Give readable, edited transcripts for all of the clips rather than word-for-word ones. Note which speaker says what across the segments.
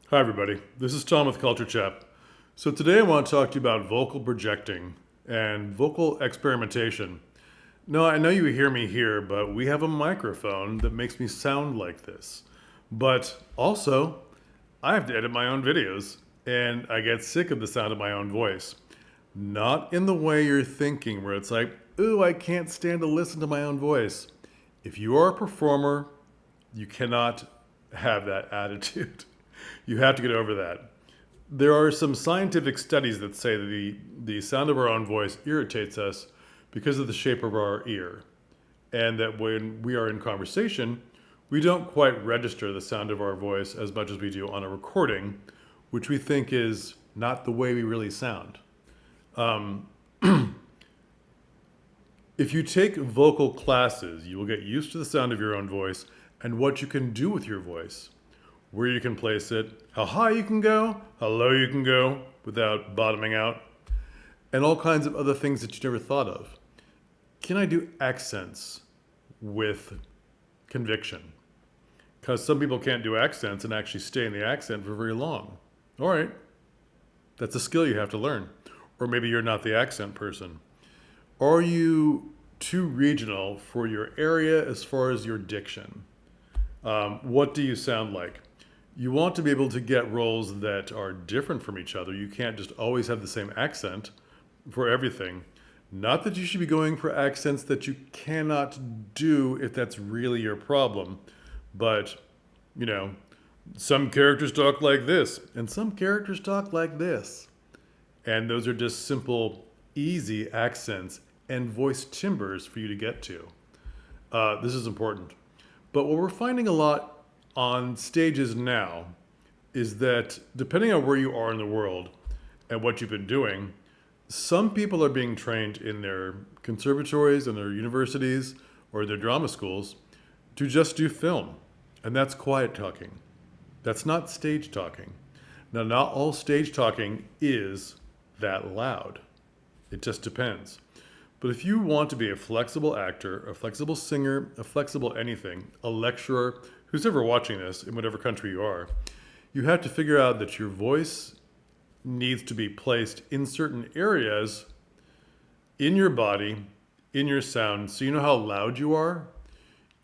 Speaker 1: Hi, everybody. This is Tom with Culture Chat. So, today I want to talk to you about vocal projecting and vocal experimentation. No, I know you hear me here, but we have a microphone that makes me sound like this. But also, I have to edit my own videos, and I get sick of the sound of my own voice. Not in the way you're thinking, where it's like, ooh, I can't stand to listen to my own voice. If you are a performer, you cannot have that attitude. You have to get over that. There are some scientific studies that say that the sound of our own voice irritates us because of the shape of our ear. And that when we are in conversation, we don't quite register the sound of our voice as much as we do on a recording, which we think is not the way we really sound. If you take vocal classes, you will get used to the sound of your own voice and what you can do with your voice, where you can place it, how high you can go, how low you can go without bottoming out, and all kinds of other things that you never thought of. Can I do accents with conviction? Because some people can't do accents and actually stay in the accent for very long. All right, that's a skill you have to learn. Or maybe you're not the accent person. Are you too regional for your area as far as your diction? What do you sound like? You want to be able to get roles that are different from each other. You can't just always have the same accent for everything. Not that you should be going for accents that you cannot do if that's really your problem, but, you know, some characters talk like this, and some characters talk like this. And those are just simple, easy accents and voice timbres for you to get to. This is important. But what we're finding a lot on stages now is that depending on where you are in the world and what you've been doing, some people are being trained in their conservatories and their universities or their drama schools to just do film. And that's quiet talking. That's not stage talking. Now, not all stage talking is that loud. It just depends. But if you want to be a flexible actor, a flexible singer, a flexible anything, a lecturer, who's ever watching this in whatever country you are, you have to figure out that your voice needs to be placed in certain areas in your body, in your sound, so you know how loud you are.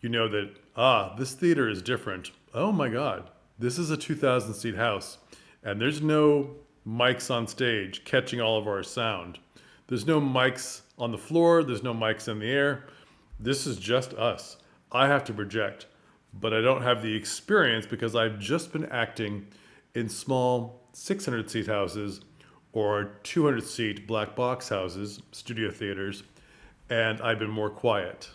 Speaker 1: You know that, this theater is different. Oh my God, this is a 2,000 seat house, and there's no mics on stage catching all of our sound. There's no mics on the floor, there's no mics in the air. This is just us. I have to project, but I don't have the experience because I've just been acting in small 600 seat houses or 200 seat black box houses, studio theaters, and I've been more quiet.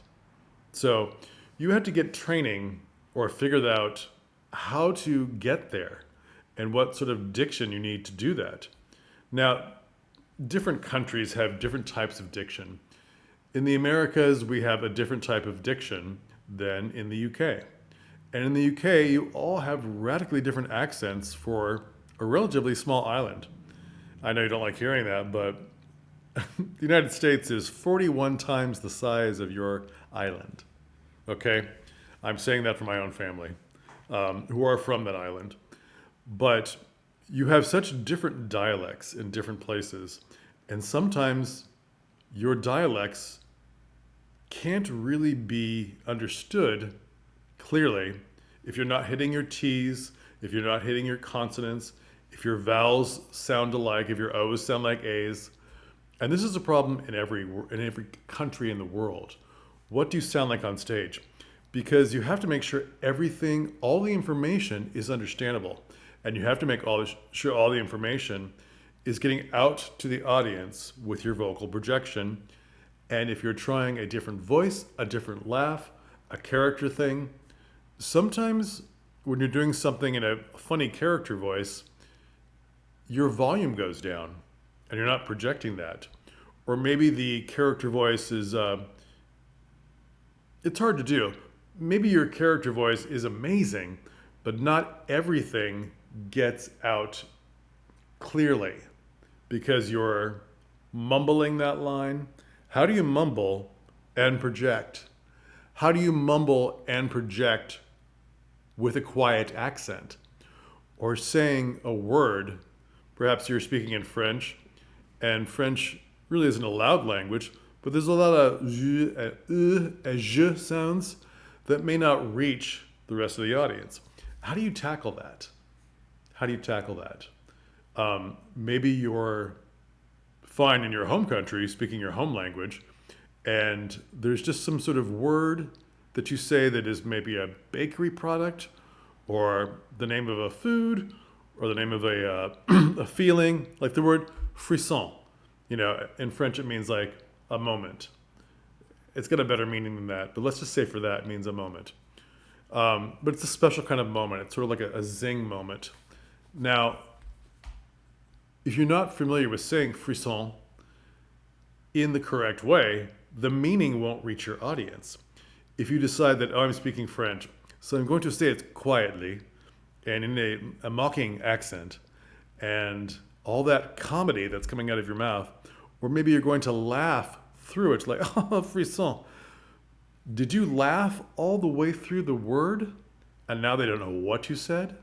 Speaker 1: So you have to get training or figure out how to get there and what sort of diction you need to do that. Now, different countries have different types of diction. In the Americas, we have a different type of diction than in the UK. And in the UK, you all have radically different accents for a relatively small island. I know you don't like hearing that, but the United States is 41 times the size of your island. Okay? I'm saying that for my own family, who are from that island. But you have such different dialects in different places, and sometimes your dialects can't really be understood clearly if you're not hitting your T's, if you're not hitting your consonants, if your vowels sound alike, if your O's sound like A's. And this is a problem in every country in the world. What do you sound like on stage? Because you have to make sure everything, all the information is understandable. And you have to make sure all the information is getting out to the audience with your vocal projection. And if you're trying a different voice, a different laugh, a character thing, sometimes when you're doing something in a funny character voice, your volume goes down and you're not projecting that. Or maybe the character voice is, it's hard to do. Maybe your character voice is amazing, but not everything gets out clearly because you're mumbling that line. How do you mumble and project? How do you mumble and project with a quiet accent? or saying a word. Perhaps you're speaking in French, and French really isn't a loud language, but there's a lot of je and je sounds that may not reach the rest of the audience. How do you tackle that? How do you tackle that? Maybe you're fine in your home country, speaking your home language, and there's just some sort of word that you say that is maybe a bakery product, or the name of a food, or the name of a feeling, like the word frisson. You know, in French it means like a moment. It's got a better meaning than that, but let's just say for that it means a moment. But it's a special kind of moment. It's sort of like a zing moment. Now, if you're not familiar with saying frisson in the correct way, the meaning won't reach your audience. If you decide that, oh, I'm speaking French, so I'm going to say it quietly and in a mocking accent, and all that comedy that's coming out of your mouth, or maybe you're going to laugh through it, like, oh, frisson. Did you laugh all the way through the word, and now they don't know what you said?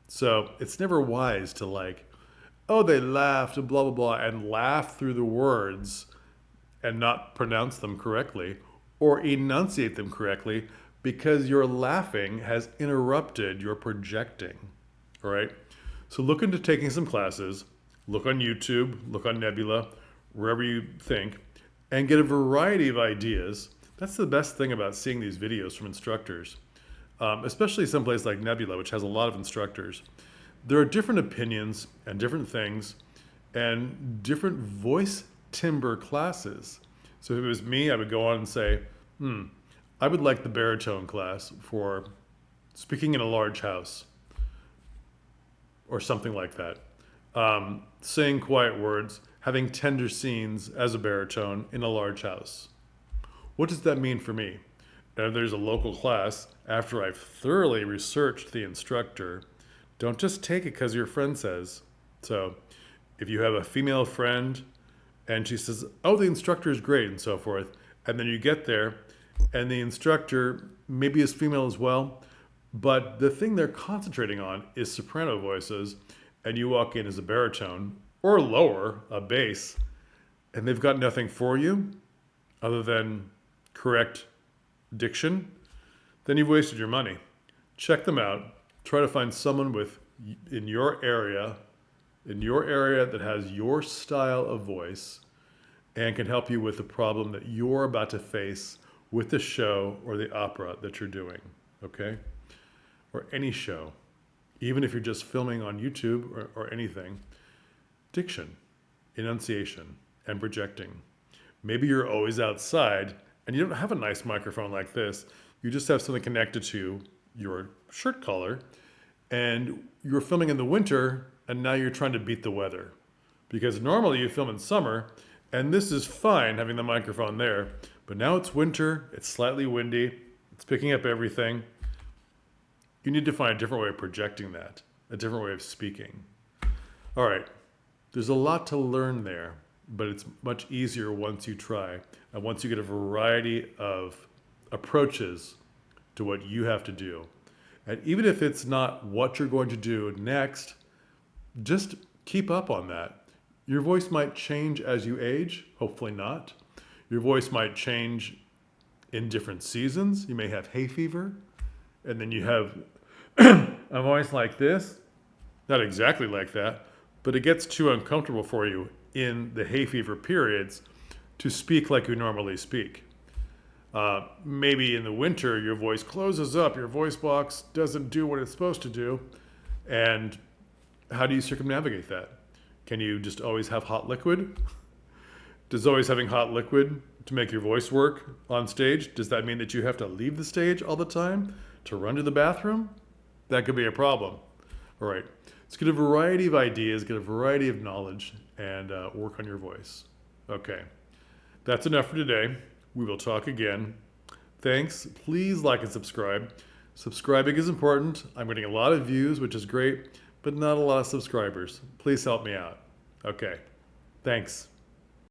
Speaker 1: So it's never wise to like, oh, they laughed and blah, blah, blah, and laugh through the words and not pronounce them correctly or enunciate them correctly, because your laughing has interrupted your projecting. All right? So look into taking some classes, look on YouTube, look on Nebula, wherever you think, and get a variety of ideas. That's the best thing about seeing these videos from instructors, especially someplace like Nebula, which has a lot of instructors. There are different opinions and different things and different voice timbre classes. So if it was me, I would go on and say, I would like the baritone class for speaking in a large house or something like that. Saying quiet words, having tender scenes as a baritone in a large house. What does that mean for me? Now, if there's a local class, after I've thoroughly researched the instructor, don't just take it because your friend says. So if you have a female friend and she says, oh, the instructor is great and so forth, and then you get there and the instructor maybe is female as well, but the thing they're concentrating on is soprano voices, and you walk in as a baritone or lower, a bass, and they've got nothing for you other than correct diction, then you've wasted your money. Check them out. Try to find someone in your area that has your style of voice and can help you with the problem that you're about to face with the show or the opera that you're doing, okay? Or any show, even if you're just filming on YouTube or anything. Diction, enunciation, and projecting. Maybe you're always outside and you don't have a nice microphone like this. You just have something connected to your shirt collar, and you're filming in the winter, and now you're trying to beat the weather. Because normally you film in summer, and this is fine having the microphone there, but now it's winter, it's slightly windy, it's picking up everything. You need to find a different way of projecting that, a different way of speaking. All right, there's a lot to learn there, but it's much easier once you try, and once you get a variety of approaches to what you have to do. And even if it's not what you're going to do next, just keep up on that. Your voice might change as you age, hopefully not. Your voice might change in different seasons. You may have hay fever, and then you have a voice like this. Not exactly like that, but it gets too uncomfortable for you in the hay fever periods to speak like you normally speak. Maybe in the winter, your voice closes up, your voice box doesn't do what it's supposed to do. And how do you circumnavigate that? Can you just always have hot liquid? Does always having hot liquid to make your voice work on stage, does that mean that you have to leave the stage all the time to run to the bathroom? That could be a problem. All right, let's get a variety of ideas, get a variety of knowledge, and work on your voice. Okay, that's enough for today. We will talk again. Thanks. Please like and subscribe. Subscribing is important. I'm getting a lot of views, which is great, but not a lot of subscribers. Please help me out. Okay. Thanks.